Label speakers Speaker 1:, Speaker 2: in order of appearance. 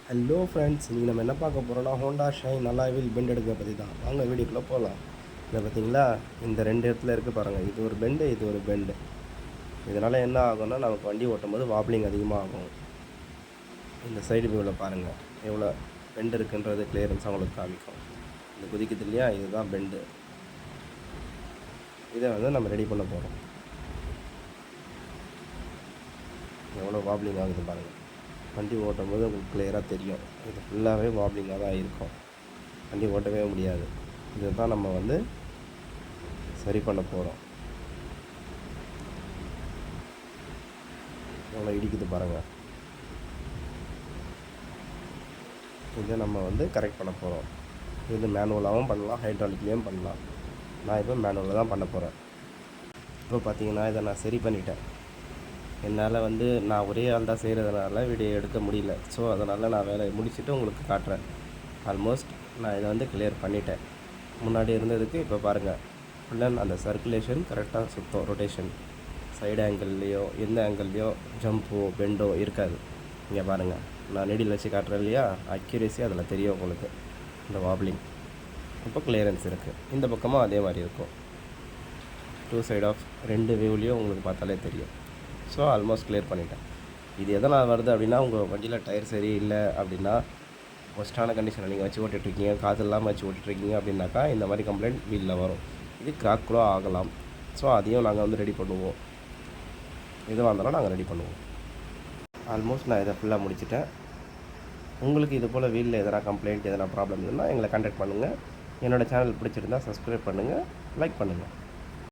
Speaker 1: Hello friends, இன்றைக்கி நம்ம என்ன பார்க்க போகிறோம்னா ஹோண்டா ஷைன் அலாய்வில் பெண்ட் எடுக்க பற்றி தான். வாங்க வீடியோக்குள்ளே போகலாம். இதை பார்த்தீங்களா, இந்த ரெண்டு இடத்துல இருக்குது பாருங்கள். இது ஒரு பெண்டு, இது ஒரு பெண்டு. இதனால் என்ன ஆகும்னா நமக்கு வண்டி ஓட்டும் போது வாப்ளிங் அதிகமாக ஆகும். இந்த சைடு வியூவில் பாருங்கள் எவ்வளோ பெண்டு இருக்குன்றது கிளியரன்ஸாக உங்களுக்கு காமிக்கும். இந்த குதிக்குது இல்லையா, இதுதான் பெண்டு. இதை வந்து நம்ம ரெடி பண்ண போகிறோம். எவ்வளோ வாப்ளிங் ஆகுது பாருங்கள். வண்டி ஓட்டும் போது உங்களுக்கு கிளியராக தெரியும். இது ஃபுல்லாகவே வாப்ளிங்காக தான் இருக்கும். வண்டி ஓட்டவே முடியாது. இதை தான் நம்ம வந்து சரி பண்ண போகிறோம். எவ்வளோ இடிக்குது பாருங்கள். இதை நம்ம வந்து கரெக்ட் பண்ண போகிறோம். இது மேனுவலாகவும் பண்ணலாம், ஹைட்ராலிக்லேயும் பண்ணலாம். நான் இப்போ மேனுவலில் தான் பண்ண போகிறேன். இப்போ பார்த்தீங்கன்னா இதை நான் சரி பண்ணிட்டேன். என்னால் வந்து நான் ஒரே ஆள் தான் செய்கிறதுனால வீடியோ எடுக்க முடியல. ஸோ அதனால் நான் வேலையை முடிச்சுட்டு உங்களுக்கு காட்டுறேன். ஆல்மோஸ்ட் நான் இதை வந்து கிளியர் பண்ணிட்டேன். முன்னாடி இருந்ததுக்கு இப்போ பாருங்கள், ஃபுல்லாக அந்த சர்க்குலேஷன் கரெக்டாக சுத்தம். ரொட்டேஷன் சைடு ஆங்கிள்லேயோ எந்த ஆங்கிள்லேயோ ஜம்போ பெண்டோ இருக்காது. இங்கே பாருங்கள், நான் நெடியில் வச்சு காட்டுறேன் இல்லையா, அக்யூரேசி அதில் தெரியும் உங்களுக்கு. இந்த வாப்ளிங் இப்போ கிளியரன்ஸ் இருக்குது. இந்த பக்கமும் அதே மாதிரி இருக்கும். டூ சைட் ஆஃப் ரெண்டு வியூலேயும் உங்களுக்கு பார்த்தாலே தெரியும். ஸோ ஆல்மோஸ்ட் கிளியர் பண்ணிட்டேன். இது எதனால் வருது அப்படின்னா, உங்கள் வண்டியில் டயர் சரி இல்லை அப்படின்னா, ஒஸ்ட்டான கண்டிஷனில் நீங்கள் வச்சு ஓட்டிகிட்ருக்கீங்க, காற்று இல்லாமல் வச்சு ஓட்டிகிட்ருக்கீங்க அப்படின்னாக்கா இந்த மாதிரி கம்ப்ளைண்ட் வீலில் வரும். இது கிராக் கூட ஆகலாம். ஸோ அதையும் நாங்கள் வந்து ரெடி பண்ணுவோம். எதுவாக இருந்தாலும் நாங்கள் ரெடி பண்ணுவோம். ஆல்மோஸ்ட் நான் இதை ஃபுல்லாக முடிச்சுட்டேன். உங்களுக்கு இது போல் வீலில் எதனா கம்ப்ளைண்ட், எதனா ப்ராப்ளம் இருந்தால் எங்களை கான்டாக்ட் பண்ணுங்கள். என்னோடய சேனல் பிடிச்சிருந்தால் சப்ஸ்கிரைப் பண்ணுங்கள், லைக் பண்ணுங்கள்.